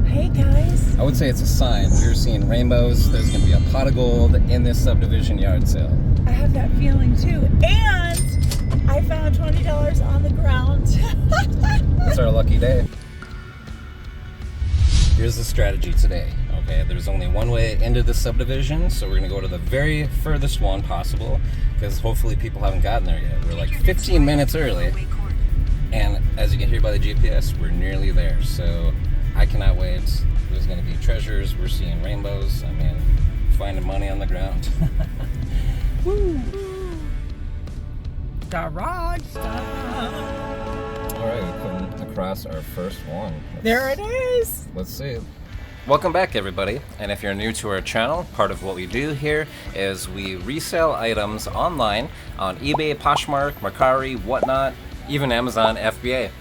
Hey guys. I would say it's a sign. We're seeing rainbows. There's going to be a pot of gold in this subdivision yard sale. I have that feeling too. And I found $20 on the ground. It's our lucky day. Here's the strategy today. Okay, there's only one way into this subdivision, so we're going to go to the very furthest one possible, because hopefully people haven't gotten there yet. We're like 15 minutes early, and as you can hear by the GPS, we're nearly there, so I cannot wait. There's going to be treasures. We're seeing rainbows. I mean, finding money on the ground. Woo! Garage stuff. All right, we're coming across our first one. There it is. Let's see. Welcome back, everybody. And if you're new to our channel, part of what we do here is we resell items online on eBay, Poshmark, Mercari, whatnot, even Amazon FBA.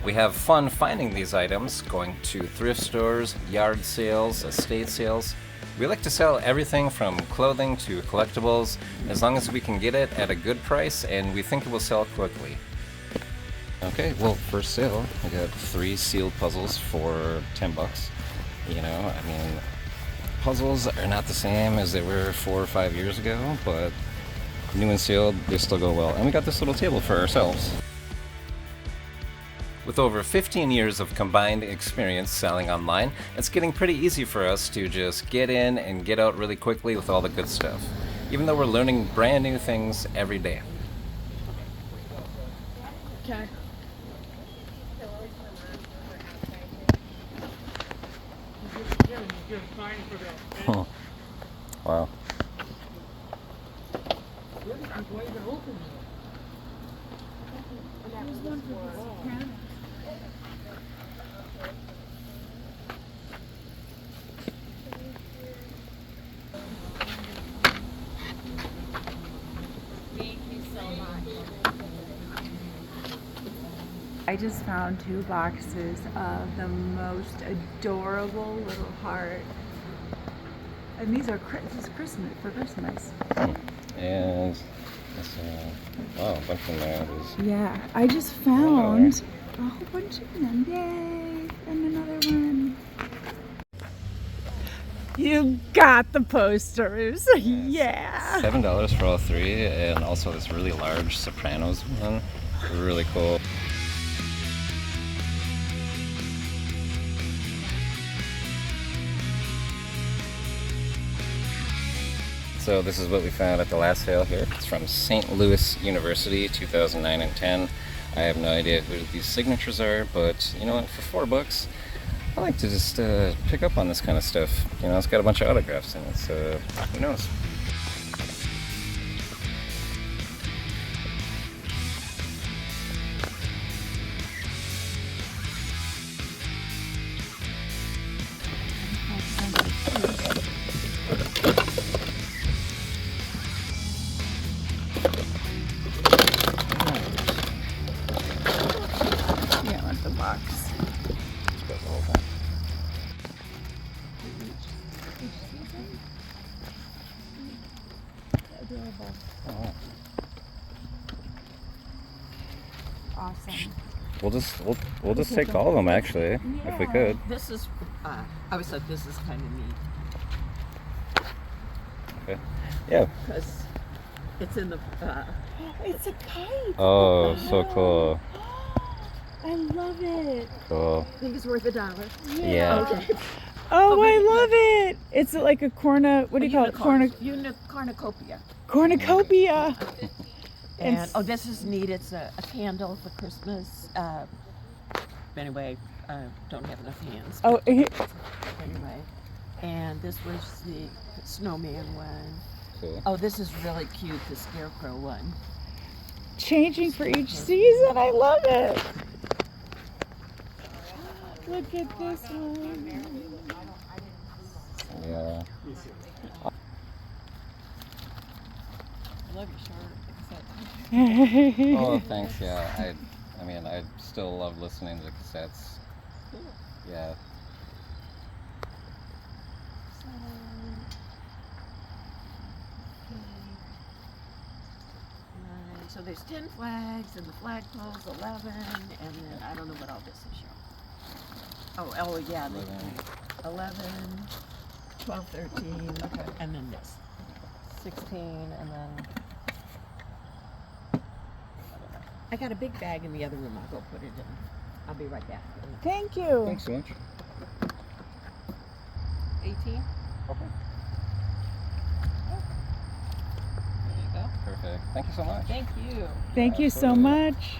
We have fun finding these items, going to thrift stores, yard sales, estate sales. We like to sell everything from clothing to collectibles, as long as we can get it at a good price and we think it will sell quickly. Okay, well, first sale, I got 3 sealed puzzles for 10 bucks. You know, I mean, puzzles are not the same as they were 4 or 5 years ago, but new and sealed, they still go well. And we got this little table for ourselves. With over 15 years of combined experience selling online, it's getting pretty easy for us to just get in and get out really quickly with all the good stuff, even though we're learning brand new things every day. Okay. Huh. Wow. I just found 2 boxes of the most adorable little heart. And these are this is Christmas for Christmas. And that's, wow, a bunch of them. Yeah, I just found a whole bunch of them. Yay! And another one. You got the posters. Yeah. $7 for all 3, and also this really large Sopranos one. Really cool. So this is what we found at the last sale here. It's from St. Louis University, 2009 and 10. I have no idea who these signatures are, but you know what, for 4 bucks, I like to just pick up on this kind of stuff. You know, it's got a bunch of autographs in it, so who knows? Yeah, I want the box. Oh. Awesome. We'll just take all of them actually, if we could. This is, I always thought this is kind of neat Okay. Yeah. because it's in the, It's a kite. Oh, so cool. I love it. Cool. I think it's worth $1. Yeah. Okay. Oh, I love it. It's like a what do you call it? Cornucopia. Cornucopia. And, oh, this is neat. It's a candle for Christmas. Anyway, don't have enough hands. Oh, Anyway. And this was the snowman one. Cool. Oh, this is really cute, the scarecrow one. changing for each season. I love it. Look at this one. Yeah. I love your shirt. Oh, thanks. Yeah, I mean, I still love listening to the cassettes. Yeah. So there's 10 flags, and the flagpole's 11, and then I don't know what all this is, y'all. Oh, yeah. 11, 12, 13, Okay. and then this. 16, and then... I got a big bag in the other room. I'll go put it in. I'll be right back. Thank you. Thanks so much. 18. Okay. There you go. Perfect. Thank you so much. Thank you. Thank you so Absolutely. much.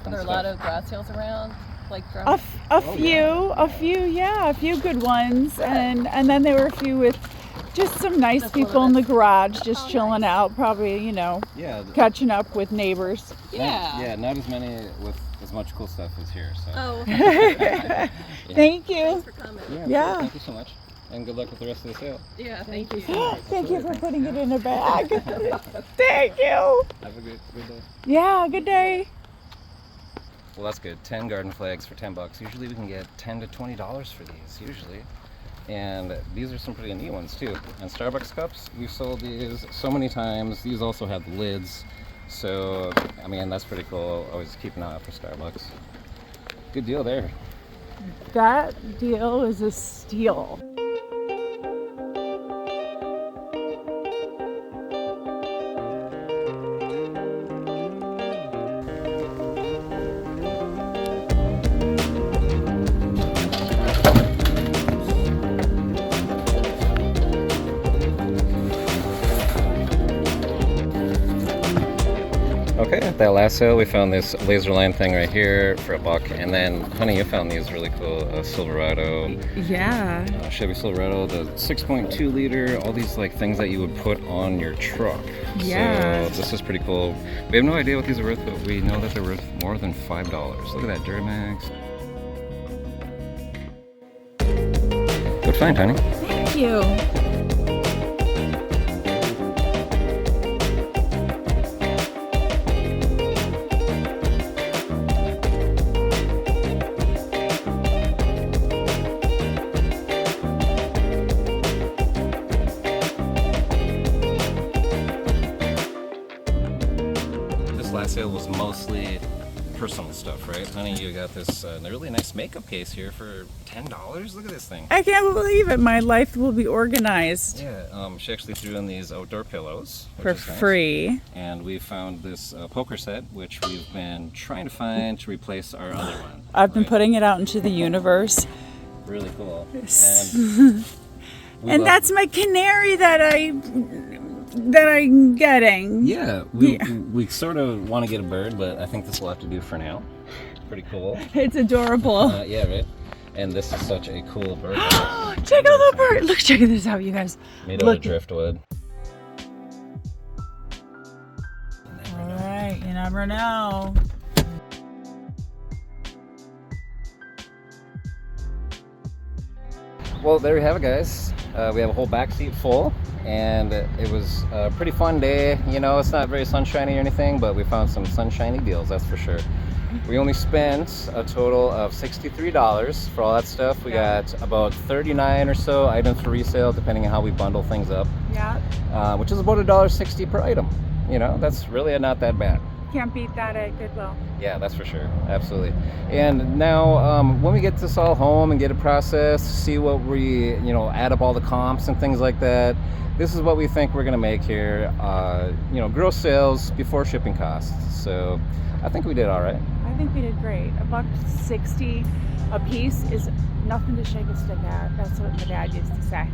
Are there a lot of garage sales around? Like from... A few good ones, and then there were a few with just some nice Just people in the garage, just Oh, chilling nice. out, probably, Yeah. catching up with neighbors. Yeah. Not as many with as much cool stuff as here. So. Oh, Thank you. thanks for coming. Yeah. Thank you so much, and good luck with the rest of the sale. Yeah, thank you. Thank you for putting it in a bag. Thank you. Have a good day. Yeah, good day. Well, that's good. 10 garden flags for $10. Usually we can get $10 to $20 for these, usually. And these are some pretty neat ones too. And Starbucks cups, we've sold these so many times. These also have lids. So, I mean, that's pretty cool. Always keep an eye out for Starbucks. Good deal there. That deal is a steal. Okay, at that last sale, we found this laser line thing right here for $1. And then, honey, you found these really cool Silverado. Yeah. Chevy Silverado, the 6.2 liter, all these like things that you would put on your truck. Yeah. So this is pretty cool. We have no idea what these are worth, but we know that they're worth more than $5. Look at that Duramax. Good find, honey. Thank you. Last sale was mostly personal stuff, right? Honey, you got this really nice makeup case here for $10. Look at this thing. I can't believe it. My life will be organized Yeah, she actually threw in these outdoor pillows for which is nice. free. And we found this poker set, which we've been trying to find to replace our other one. I've been right? putting it out into the universe. Really cool. Yes. And, And that's my canary that I'm getting. yeah, we sort of want to get a bird, but I think this will have to do for now. Pretty cool. It's adorable. Yeah, right. And this is such a cool bird. Check out the bird. Look, check this out, you guys. Made out of driftwood. All right, you never know. Well, there we have it, guys. We have a whole back seat full, and it was a pretty fun day. You know, it's not very sunshiny or anything, but we found some sunshiny deals, that's for sure. We only spent a total of $63 for all that stuff. We got about 39 or so items for resale, depending on how we bundle things up, Yeah, which is about $1.60 per item. You know, that's really not that bad. can't beat that at Goodwill. Yeah, that's for sure. Absolutely. And now, when we get this all home and get it processed, see what we, add up all the comps and things like that, this is what we think we're going to make here. Gross sales before shipping costs. So I think we did all right. I think we did great. $1.60 a piece is nothing to shake a stick at. That's what my dad used to say.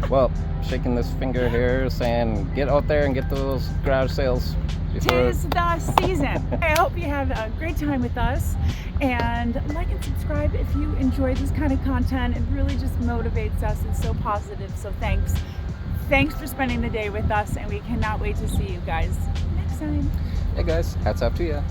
Well, shaking this finger here, saying get out there and get those garage sales. Tis the season. I hope you have a great time with us, and like and subscribe if you enjoy this kind of content. It really just motivates us. It's so positive. So thanks for spending the day with us, and we cannot wait to see you guys next time. Hey guys, hats off to you.